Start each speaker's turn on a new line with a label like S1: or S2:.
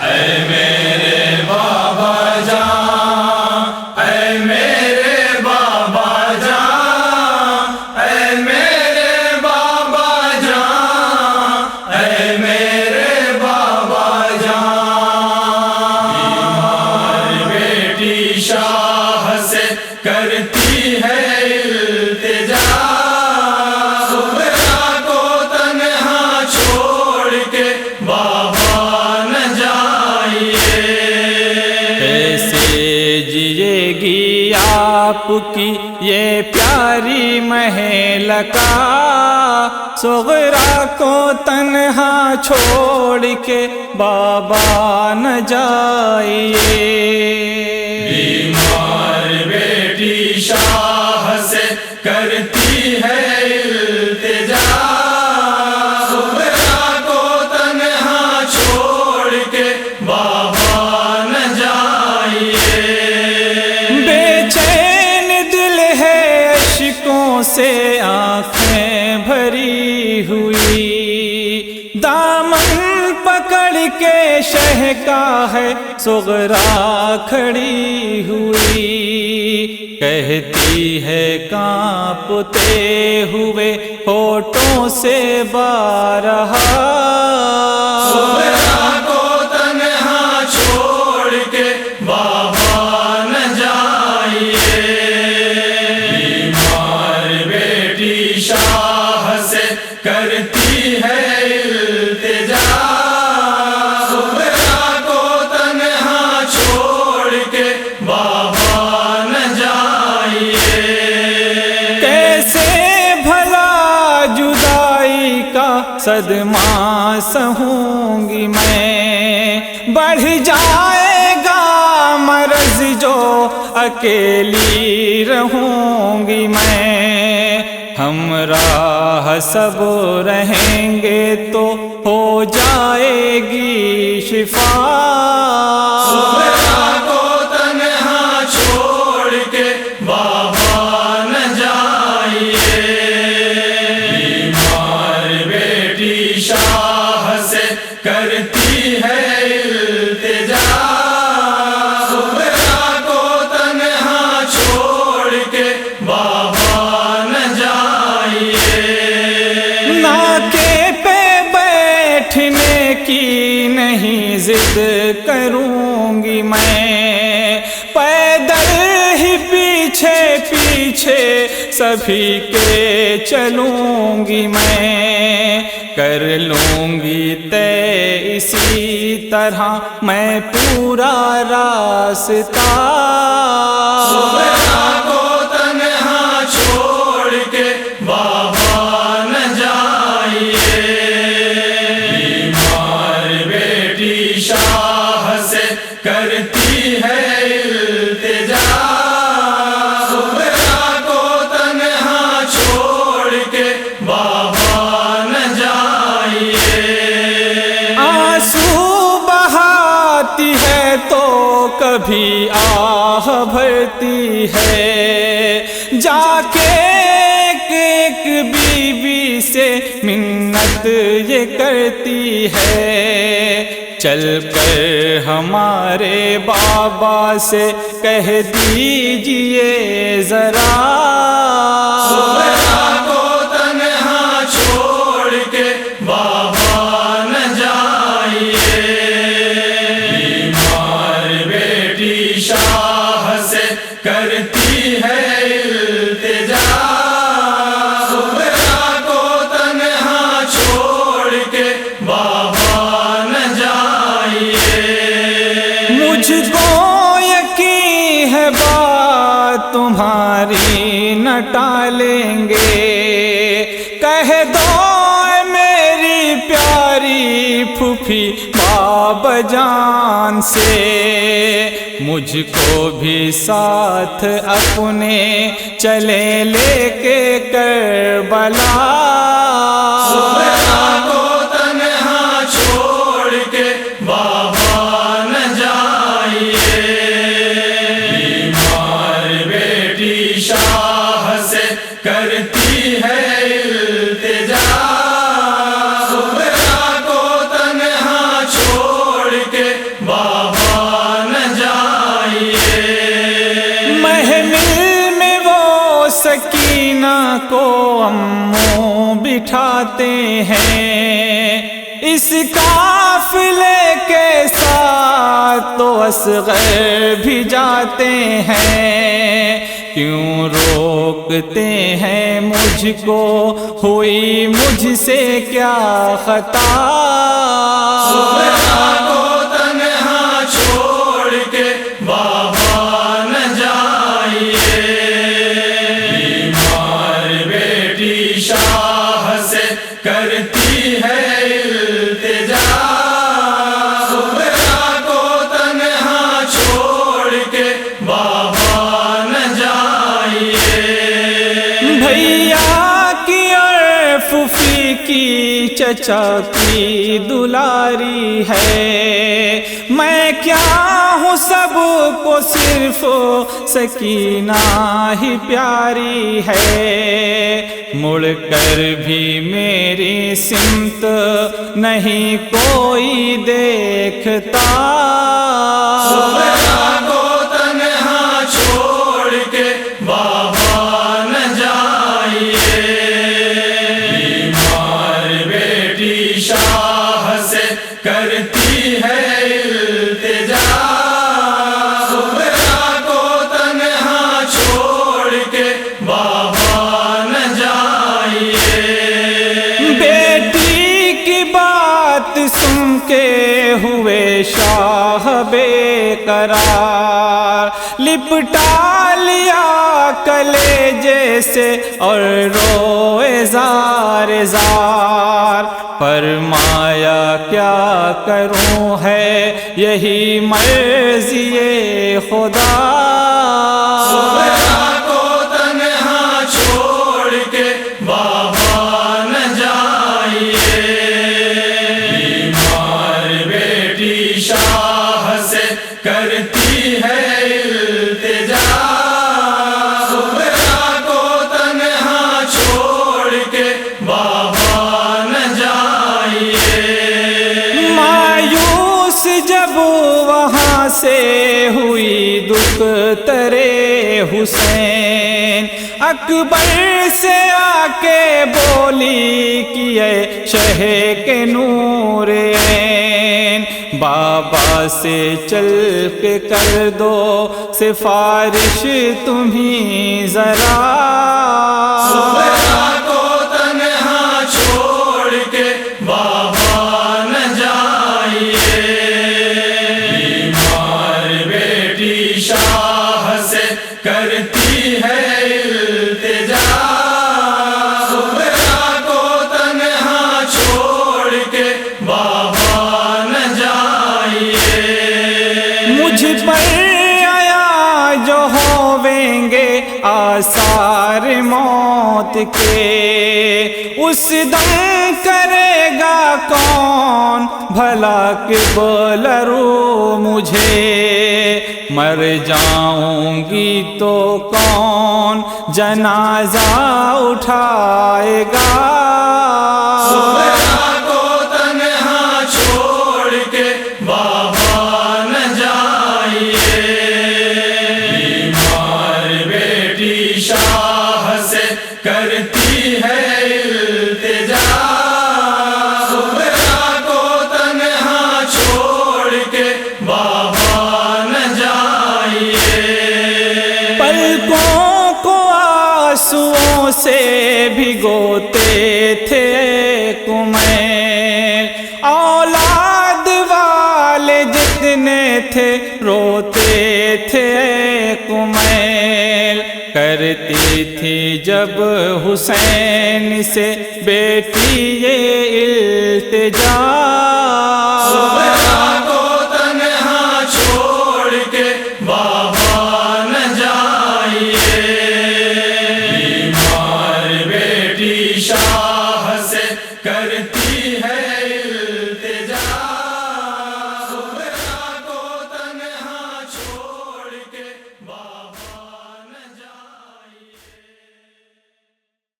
S1: اے میرے بابا جان، اے میرے بابا جان، اے میرے بابا جان، اے میرے بابا جان۔ بیمار بیٹی شاہ سے کرتی ہے التجا، سغرا کو تنہا چھوڑ کے بابا نہ جائیے۔
S2: کیسے جیے گی آپ کی یہ پیاری مہلکہ، سغرا کو تنہا چھوڑ کے بابا نہ جائیے۔
S1: بیمار بیٹی شاہ سے کرتی ہے التجا، سغرا کو تنہا چھوڑ کے بابا نہ جائیے۔
S2: بے چین دل ہے اشکوں سے آنکھیں بھری ہوئی، دامن پکڑ کے شہ کا ہے سغرا کھڑی ہوئی، کہتی ہے کانپتے ہوئے ہونٹوں سے بارہا،
S1: سغرا کو تنہا چھوڑ کے بابا نہ جائیے۔ بیمار بیٹی شاہ سے کرتی ہے التجا، سغرا کو تنہا چھوڑ کے بابا نہ جائیے۔
S2: کیسے بھلا جدائی کا صدمہ سہوں گی میں، بڑھ جائے گا مرض جو اکیلی رہوں گی میں، ہمراہ سب رہیں گے تو ہو جائے گی شفا،
S1: سغرا کو تنہا چھوڑ کے بابا نہ جائیے۔ بیمار بیٹی شاہ سے کرتی ہے التجا، سغرا کو تنہا چھوڑ کے بابا نہ جائیے۔
S2: ناکے پہ بیٹھنے کی نہیں ضد کروں گی میں، پیدل ہی پیچھے پیچھے سبھی کے چلوں گی میں، کر لوں گی طے اسی طرح میں پورا راستہ،
S1: سغرا کو تنہا چھوڑ کے بابا نہ جائیے۔ بیمار بیٹی شاہ سے کرتی ہے التجا، سغرا کو تنہا چھوڑ کے بابا نہ جائیے۔
S2: آنسو بہاتی ہے تو کبھی آہ بھرتی ہے، جا کے ایک بیوی سے منت یہ کرتی ہے، چل کر ہمارے بابا سے کہہ دیجئے ذرا،
S1: سغرا کو تنہا چھوڑ کے بابا نہ جائیے۔ بیمار بیٹی شاہ سے کرتی ہے التجا، سغرا کو تنہا چھوڑ کے بابا نہ جائیے۔
S2: مجھ کو یقین ہے بات تمہاری نہ ٹالیں گے، کہہ دو اے میری پیاری پھوپھی بابا جان سے، مجھ کو بھی ساتھ اپنے چلے لے کے کربلا،
S1: سغرا کو تنہا چھوڑ کے بابا نہ جائیے۔ بیمار بیٹی شاہ سے کرتی ہے التجا، سغرا کو تنہا چھوڑ کے
S2: جاتے ہیں، اس قافلے کے ساتھ تو اصغر بھی جاتے ہیں، کیوں روکتے ہیں مجھ کو، ہوئی مجھ سے کیا خطا؟
S1: سغرا کو تنہا چھوڑ کے بابا نہ جائیے، بیمار بیٹی شاہ سے کرتی ہے التجا، سغرا کو تنہا چھوڑ کے بابا نہ جائیے،
S2: بھیا کی اور پھوپھی کی چچا کی دلاری ہے، میں کیا ہوں سب کو صرف سکینہ ہی پیاری ہے، مڑ کر بھی میری سمت نہیں کوئی دیکھتا،
S1: سغرا کو تنہا چھوڑ کے بابا نہ جائیے، بیمار بیٹی شاہ سے کرتی ہے التجا، سغرا کو تنہا چھوڑ کے بابا نہ جائیے،
S2: بیٹی کی بات سن کے ہوئے شاہ بے قرار، لپٹا لیا کلیجے سے اور روئے زار زار، فرمایا کیا کروں ہے یہی مرضی خدا،
S1: سغرا کو تنہا چھوڑ کے بابا نہ جائیے، بیمار بیٹی شاہ سے کرتی ہے التجا، سغرا کو تنہا چھوڑ کے بابا نہ جائیے،
S2: مایوس جب وہاں سے ہوئی دکھ ترے حسین، اکبر سے آ کے بولی کہ اے شہ کے نور عین، بابا سے چل کے کر دو سفارش تمہیں ذرا،
S1: سغرا کو تنہا چھوڑ کے بابا نہ جائیے، بیمار بیٹی شاہ سے کرتی ہے التجا، سغرا کو تنہا چھوڑ کے بابا نہ جائیے،
S2: مجھ پر آیا جو ہویں گے آثار موت کے، اس دم کرے گا کون بھلا کہ بولرو مجھے، مر جاؤں گی تو کون جنازہ اٹھائے گا،
S1: سغرا کو تنہا چھوڑ کے بابا نہ جائیے، بیمار بیٹی شاہ سے کرتی ہے التجا، سغرا کو تنہا چھوڑ کے بابا نہ جائیے،
S2: پلکوں کو آنسوؤں سے بھگوتے تھے کمیل، اولاد والے جتنے تھے روتے تھے کمیل، کرتی تھی جب حسین سے بیٹی یہ التجا،
S1: سغرا کو تنہا چھوڑ کے بابا نہ جائیے، بیمار بیٹی شاہ